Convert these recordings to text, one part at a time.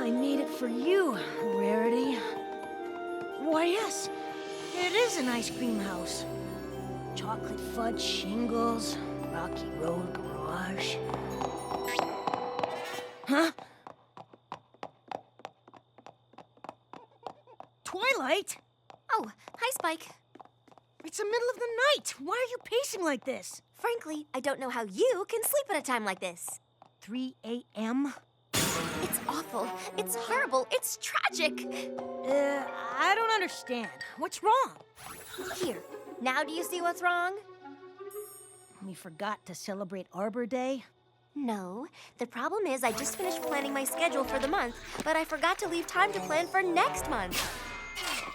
I made it for you, Rarity. Why, yes, it is an ice cream house. Chocolate fudge shingles, rocky road garage. Huh? Twilight? Oh, hi, Spike. It's the middle of the night. Why are you pacing like this? Frankly, I don't know how you can sleep at a time like this. 3 a.m.? It's awful. It's horrible. It's tragic. I don't understand. What's wrong? Here, now do you see what's wrong? We forgot to celebrate Arbor Day. No, the problem is I just finished planning my schedule for the month, but I forgot to leave time to plan for next month.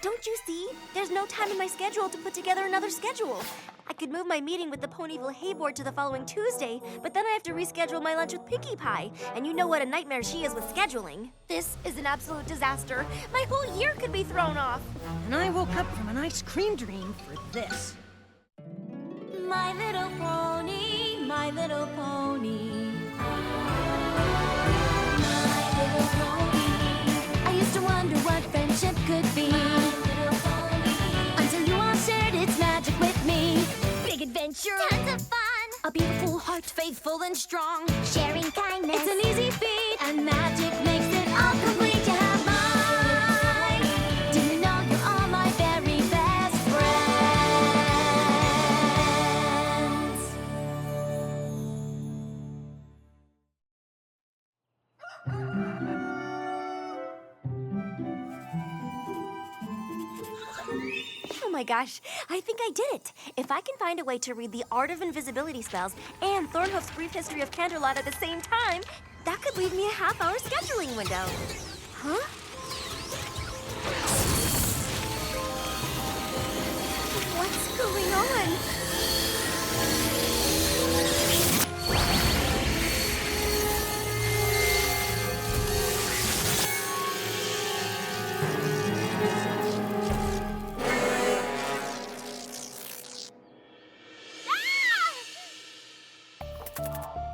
Don't you see? There's no time in my schedule to put together another schedule. I could move my meeting with the Ponyville Hay Board to the following Tuesday, but then I have to reschedule my lunch with Pinkie Pie, and you know what a nightmare she is with scheduling. This is an absolute disaster. My whole year could be thrown off. And I woke up from an ice cream dream for this. My little pony, my little pony. My little pony. I used to wonder what friendship could be. Until you all shared its magic with me. Big adventure. Tons of fun. A beautiful heart, faithful and strong. Sharing kindness. It's an easy feat. And magic makes it all complete. You have mine. Do you know you're all my very best friends? Oh my gosh, I think I did it. If I can find a way to read the Art of Invisibility spells and Thornhoof's Brief History of Canterlot at the same time, that could leave me a half-hour scheduling window. Huh? What's going on?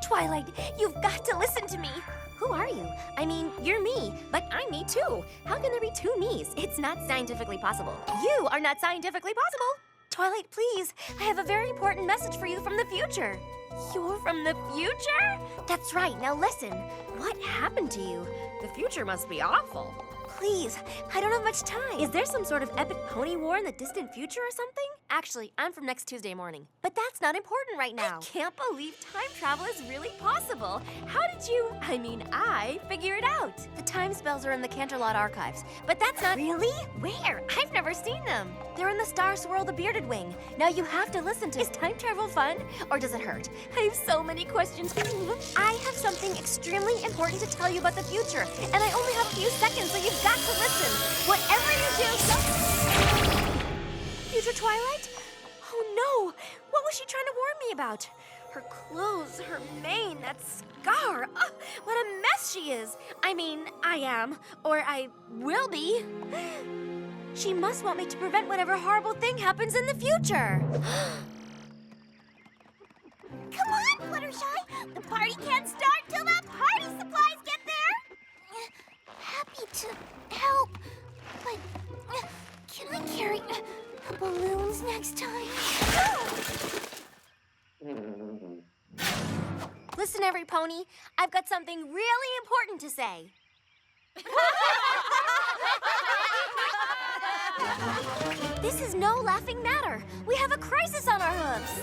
Twilight, you've got to listen to me. Who are you? I mean, you're me, but I'm me too. How can there be two me's? It's not scientifically possible. You are not scientifically possible. Twilight, please. I have a very important message for you from the future. You're from the future? That's right. Now listen. What happened to you? The future must be awful. Please, I don't have much time. Is there some sort of epic pony war in the distant future or something? Actually, I'm from next Tuesday morning. But that's not important right now. I can't believe time travel is really possible. How did you, I figure it out. The time spells are in the Canterlot archives, but that's not— Really? Where? I've never seen them. They're in the Star Swirl the Bearded Wing. Now you have to listen to— Is time travel fun, or does it hurt? I have so many questions. I have something extremely important to tell you about the future, and I only have a few seconds, so you've got to listen. Whatever you do, Future Twilight? Oh no! What was she trying to warn me about? Her clothes, her mane, that scar. Oh, what a mess she is. I am, or I will be. She must want me to prevent whatever horrible thing happens in the future. Come on, Fluttershy! The party can't start till the party supplies get there! Happy to help, but can I carry balloons next time? Listen, every pony, I've got something really important to say. This is no laughing matter. We have a crisis on our hooves.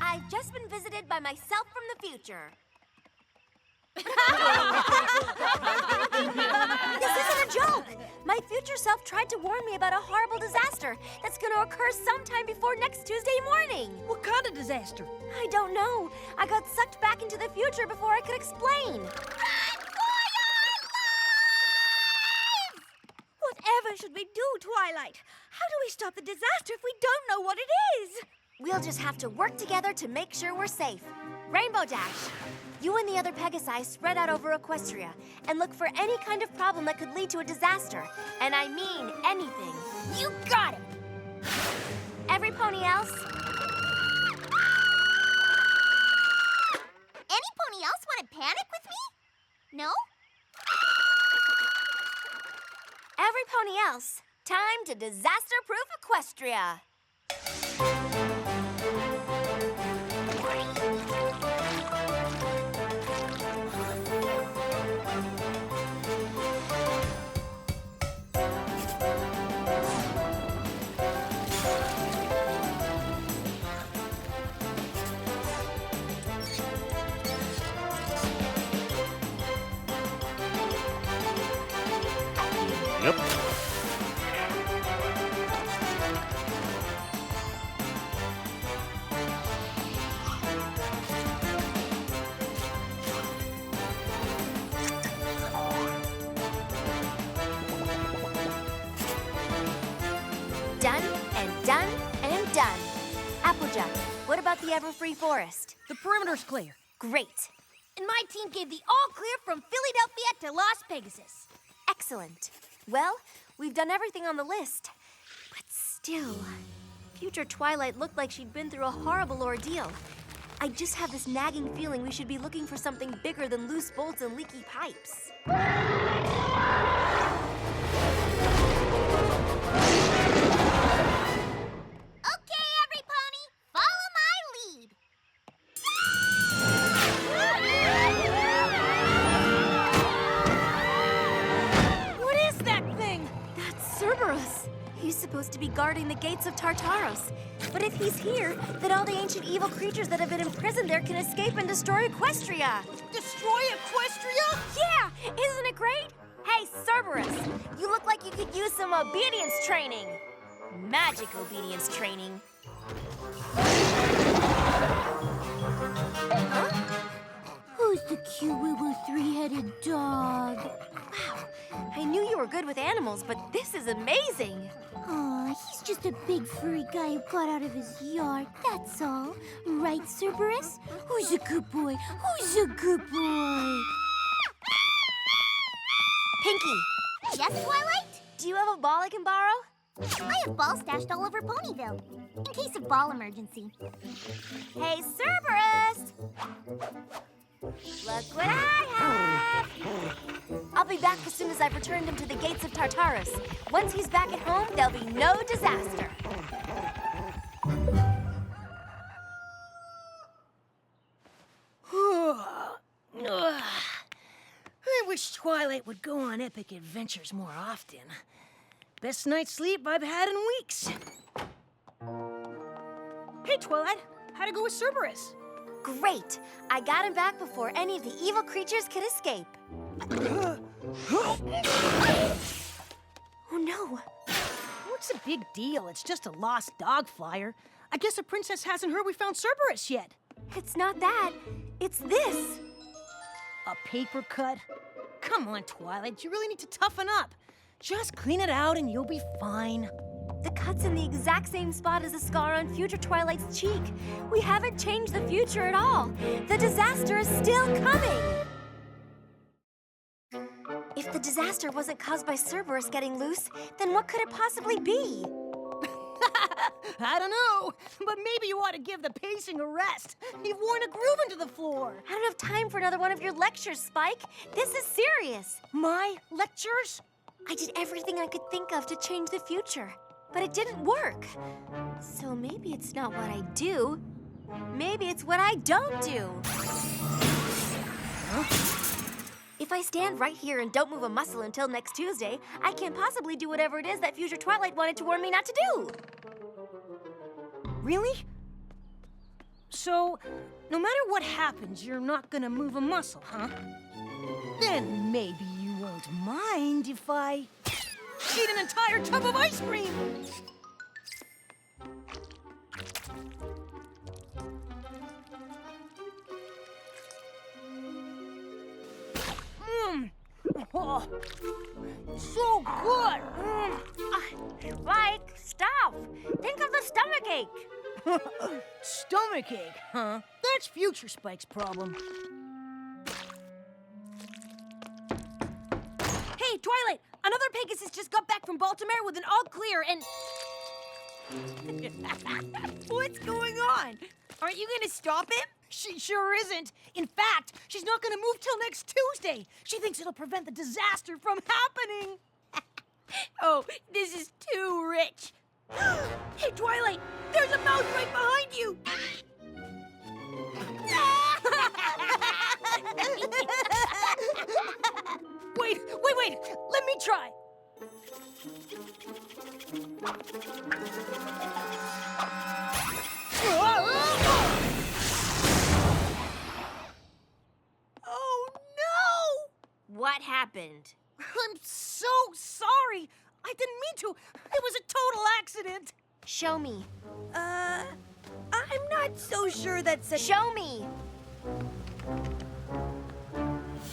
I've just been visited by myself from the future. This isn't a joke. My future self tried to warn me about a horrible disaster that's going to occur sometime before next Tuesday morning. What kind of disaster? I don't know. I got sucked back into the future before I could explain. Run for your lives! Whatever should we do, Twilight? How do we stop the disaster if we don't know what it is? We'll just have to work together to make sure we're safe. Rainbow Dash, you and the other Pegasi spread out over Equestria and look for any kind of problem that could lead to a disaster. And I mean anything. You got it! Every pony else? Any pony else want to panic with me? No? every pony else, time to disaster-proof Equestria. Yep. Done and done and done. Applejack, what about the Everfree Forest? The perimeter's clear. Great. And my team gave the all clear from Philadelphia to Las Pegasus. Excellent. Well, we've done everything on the list. But still, future Twilight looked like she'd been through a horrible ordeal. I just have this nagging feeling we should be looking for something bigger than loose bolts and leaky pipes. Okay, every pony, follow my lead. What is that thing? That's Cerberus. He's supposed to be guarding the gates of Tartaros. But if he's here, then all the ancient evil creatures that have been imprisoned there can escape and destroy Equestria. Destroy Equestria? Yeah, isn't it great? Hey, Cerberus, you look like you could use some obedience training. Magic obedience training. Who's the cute little three-headed dog? Wow, I knew you were good with animals, but this is amazing. Aw, he's just a big furry guy who got out of his yard, that's all. Right, Cerberus? Who's a good boy? Who's a good boy? Pinky, Yes, Twilight? do you have a ball I can borrow? I have balls stashed all over Ponyville, in case of ball emergency. Hey, Cerberus! Look what I have! I'll be back as soon as I've returned him to the gates of Tartarus. Once he's back at home, there'll be no disaster. I wish Twilight would go on epic adventures more often. Best night's sleep I've had in weeks. Hey, Twilight. How'd it go with Cerberus? Great! I got him back before any of the evil creatures could escape. Oh no! What's the big deal? It's just a lost dog flyer. I guess the princess hasn't heard we found Cerberus yet. It's not that. It's this. A paper cut? Come on, Twilight. You really need to toughen up. Just clean it out and you'll be fine. The cut's in the exact same spot as the scar on future Twilight's cheek. We haven't changed the future at all. The disaster is still coming. If the disaster wasn't caused by Cerberus getting loose, then what could it possibly be? I don't know, but maybe you ought to give the pacing a rest. You've worn a groove into the floor. I don't have time for another one of your lectures, Spike. This is serious. My lectures? I did everything I could think of to change the future, but it didn't work. So maybe it's not what I do. Maybe it's what I don't do. If I stand right here and don't move a muscle until next Tuesday, I can't possibly do whatever it is that future Twilight wanted to warn me not to do. Really? So, no matter what happens, you're not gonna move a muscle, huh? Then maybe you won't mind if I eat an entire tub of ice cream. Oh, so good. Spike, stop! Think of the stomachache. Stomachache, huh? That's future Spike's problem. Hey, Twilight! Another Pegasus just got back from Baltimore with an all clear and... What's going on? Aren't you gonna stop him? She sure isn't. In fact, she's not gonna move till next Tuesday. She thinks it'll prevent the disaster from happening. Oh, this is too rich. Hey, Twilight, there's a mouse right behind you. Wait, let me try. Oh, no! What happened? I'm so sorry. I didn't mean to. It was a total accident. Show me. I'm not so sure that's a... Show me!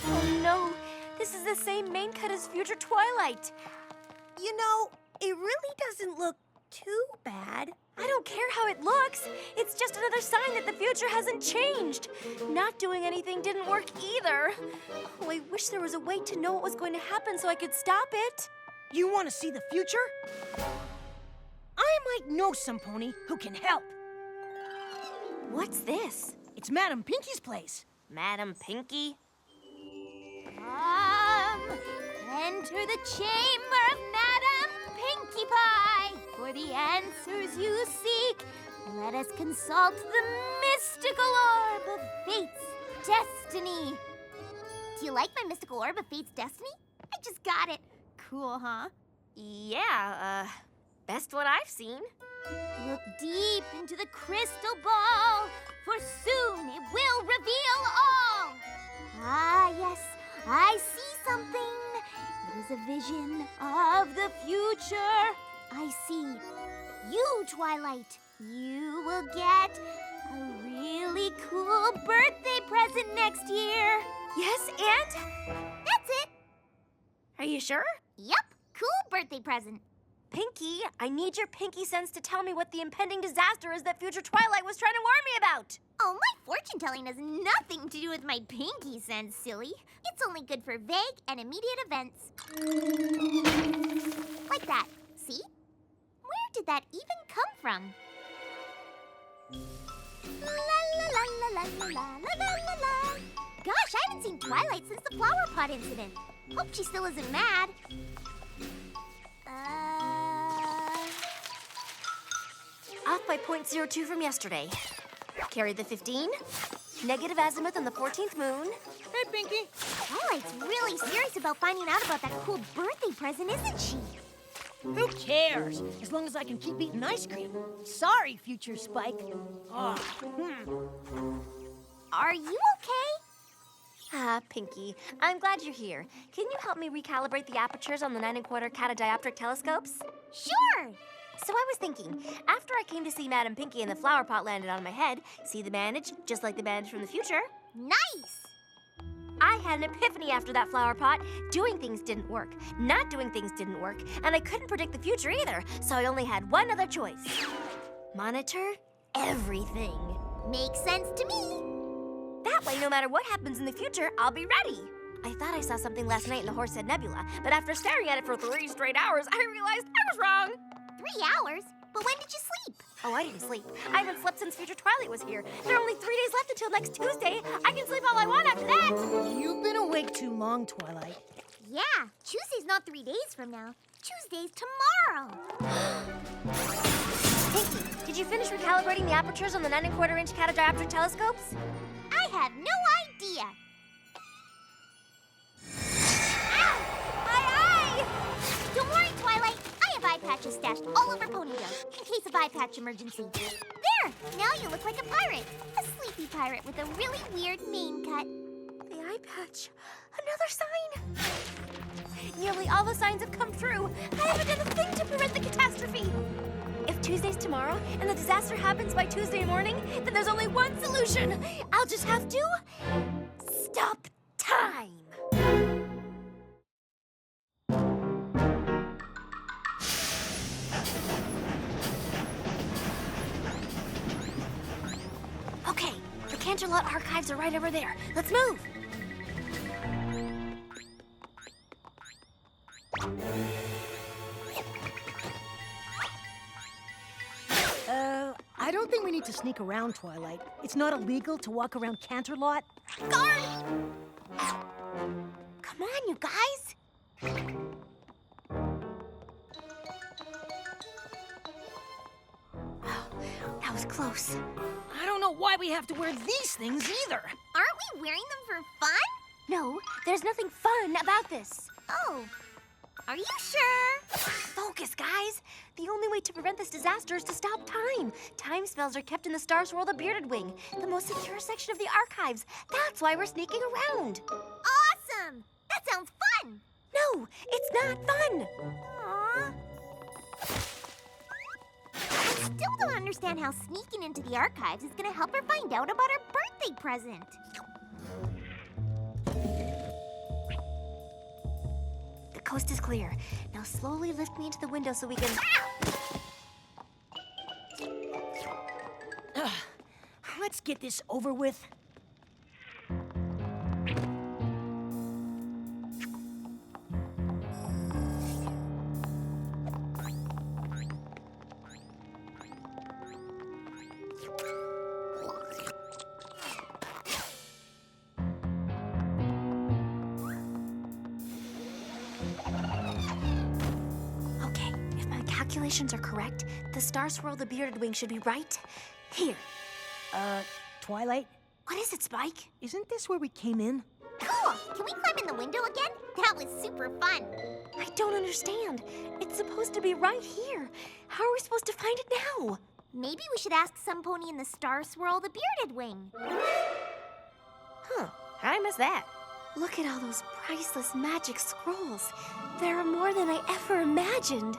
Oh no, this is the same main cut as Future Twilight. You know, it really doesn't look too bad. I don't care how it looks. It's just another sign that the future hasn't changed. Not doing anything didn't work either. Oh, I wish there was a way to know what was going to happen so I could stop it. You want to see the future? I might know some pony who can help. What's this? It's Madam Pinky's place. Madam Pinky? Enter the chamber of Madame Pinkie Pie. For the answers you seek, let us consult the mystical orb of fate's destiny. Do you like my mystical orb of fate's destiny? I just got it. Cool, huh? Yeah, best one I've seen. Look deep into the crystal ball, for soon it will reveal all. Ah, yes, I see something. It is a vision of the future. I see you, Twilight. You will get a really cool birthday present next year. Yes, and? That's it. Are you sure? Yep, cool birthday present. Pinky, I need your pinky sense to tell me what the impending disaster is that Future Twilight was trying to warn me about. Oh, my fortune telling has nothing to do with my pinky sense, silly. It's only good for vague and immediate events. Like that. See? Where did that even come from? La la la la la la la la la la. Gosh, I haven't seen Twilight since the flower pot incident. Hope she still isn't mad. Off by 0.02 from yesterday. Carried the 15. Negative azimuth on the 14th moon. Hey, Pinky. Twilight's really serious about finding out about that cool birthday present, isn't she? Who cares? As long as I can keep eating ice cream. Sorry, Future Spike. Are you okay? Ah, Pinky, I'm glad you're here. Can you help me recalibrate the apertures on the 9 1/4 catadioptric telescopes? Sure! So I was thinking, after I came to see Madam Pinky and the flower pot landed on my head, see the bandage, just like the bandage from the future? Nice! I had an epiphany after that flower pot. Doing things didn't work. Not doing things didn't work. And I couldn't predict the future either, so I only had one other choice. Monitor everything. Makes sense to me. That way, no matter what happens in the future, I'll be ready. I thought I saw something last night in the Horsehead Nebula, but after staring at it for 3 straight hours, I realized I was wrong. 3 hours? But when did you sleep? Oh, I didn't sleep. I haven't slept since Future Twilight was here. There are only 3 days left until next Tuesday. I can sleep all I want after that. You've been awake too long, Twilight. Yeah, Tuesday's not 3 days from now. Tuesday's tomorrow. Pinky, did you finish recalibrating the apertures on the 9 1/4 catadioptric telescopes? I have no idea. Ow! My eye! Don't worry, Twilight. I have eye patches stashed all over Ponyville in case of eye patch emergency. There! Now you look like a pirate. A sleepy pirate with a really weird mane cut. The eye patch. Another sign. Nearly all the signs have come true. I haven't done a thing to prevent the catastrophe. If Tuesday's tomorrow and the disaster happens by Tuesday morning, then there's only one solution. I'll just have to stop time. Okay, the Canterlot archives are right over there. Let's move. I don't think we need to sneak around, Twilight. It's not illegal to walk around Canterlot. Guard! Come on, you guys. this? I don't know why we have to wear these things either. Aren't we wearing them for fun? No, there's nothing fun about this. Oh, are you sure? Focus, guys. The only way to prevent this disaster is to stop time. Time spells are kept in the Star Swirl the Bearded Wing, the most secure section of the archives. That's why we're sneaking around. Awesome! That sounds fun! No, it's not fun. Aww. I still don't understand how sneaking into the archives is gonna help her find out about her birthday present. The coast is clear. Now slowly lift me into the window so we can... Let's get this over with. Okay, if my calculations are correct, the Star Swirl the Bearded Wing should be right here. Twilight, What is it, Spike? isn't this where we came in? Cool! Can we climb in the window again? That was super fun. I don't understand. It's supposed to be right here. How are we supposed to find it now? Maybe we should ask some pony in the Star Swirl the Bearded Wing. Huh, how'd I miss that? Look at all those priceless magic scrolls. There are more than I ever imagined.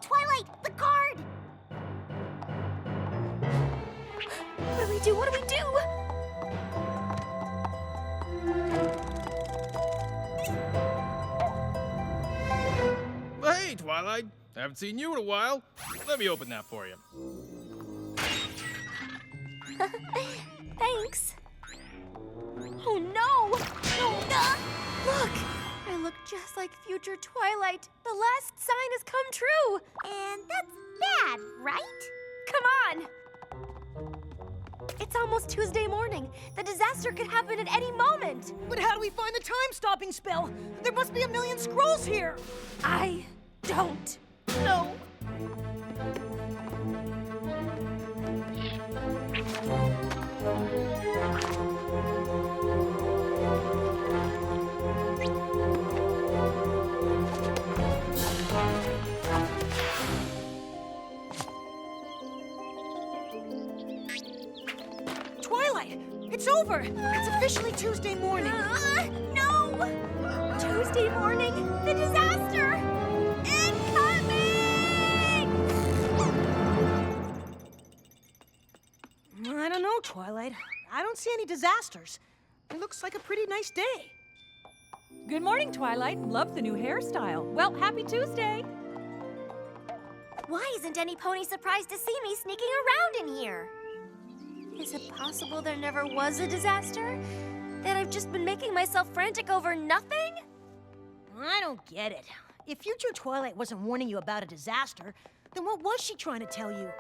Twilight, the card! What do we do? What do we do? Hey, Twilight. Haven't seen you in a while. Let me open that for you. Thanks. Oh no! Oh no! Look! I look just like future Twilight. The last sign has come true. And that's bad, right? Come on! It's almost Tuesday morning. The disaster could happen at any moment. But how do we find the time-stopping spell? There must be a million scrolls here. I don't know. Twilight, it's over. It's officially Tuesday morning. No! Tuesday morning, the disaster! Incoming! I don't know, Twilight. I don't see any disasters. It looks like a pretty nice day. Good morning, Twilight. Love the new hairstyle. Well, happy Tuesday. Why isn't any pony surprised to see me sneaking around in here? Is it possible there never was a disaster? That I've just been making myself frantic over nothing? I don't get it. If future Twilight wasn't warning you about a disaster, then what was she trying to tell you?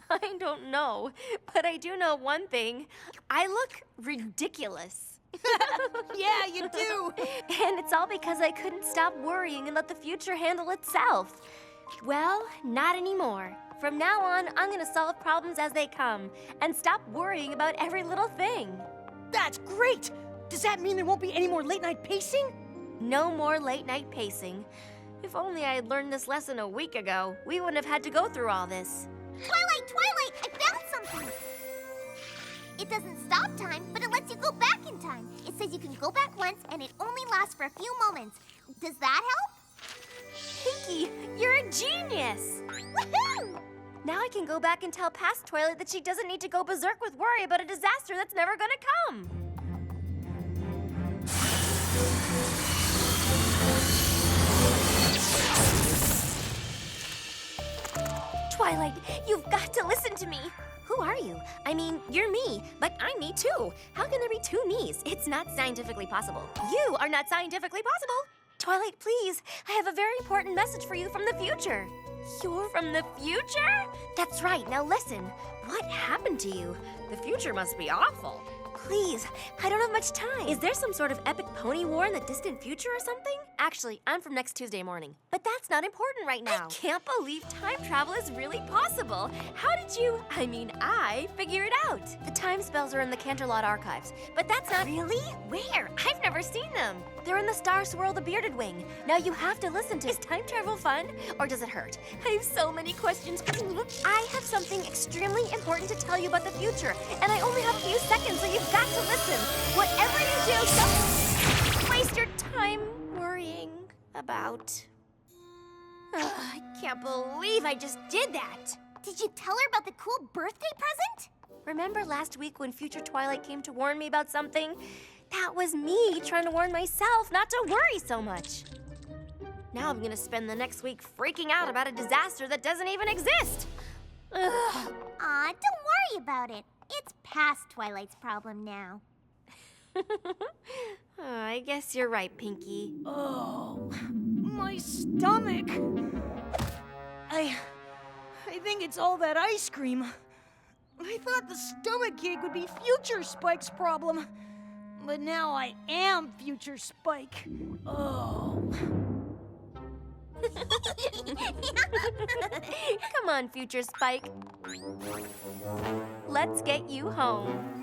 I don't know, but I do know one thing. I look ridiculous. Yeah, you do. And it's all because I couldn't stop worrying and let the future handle itself. Well, not anymore. From now on, I'm gonna solve problems as they come and stop worrying about every little thing. That's great. Does that mean there won't be any more late-night pacing? No more late-night pacing. If only I had learned this lesson a week ago, we wouldn't have had to go through all this. Twilight, Twilight, I found something. It doesn't stop time, but it lets you go back in time. It says you can go back once, and it only lasts for a few moments. Does that help? Pinky, you're a genius! Woohoo! Now I can go back and tell past Twilight that she doesn't need to go berserk with worry about a disaster that's never gonna come. Twilight, you've got to listen to me. Who are you? I mean, you're me, but I'm me too. How can there be two me's? It's not scientifically possible. You are not scientifically possible. Twilight, please, I have a very important message for you from the future. You're from the future? That's right, now listen. What happened to you? The future must be awful. Please, I don't have much time. Is there some sort of epic pony war in the distant future or something? Actually, I'm from next Tuesday morning. But that's not important right now. I can't believe time travel is really possible. How did you, I figure it out. The time spells are in the Canterlot archives, but that's not— Really? Where? I've never seen them. They're in the Star Swirl the Bearded Wing. Now you have to listen to— Is time travel fun, or does it hurt? I have so many questions. I have something extremely important to tell you about the future, and I only have a few seconds, so you've got to listen. Whatever you do, don't waste your time worrying about. I can't believe I just did that. Did you tell her about the cool birthday present? Remember last week when future Twilight came to warn me about something? That was me trying to warn myself not to worry so much. Now I'm gonna spend the next week freaking out about a disaster that doesn't even exist. Ugh. Aw, don't worry about it. It's past Twilight's problem now. I guess you're right, Pinky. Oh, my stomach. I think it's all that ice cream. I thought the stomachache would be Future Spike's problem. But now I am Future Spike. Oh. Come on, Future Spike. Let's get you home.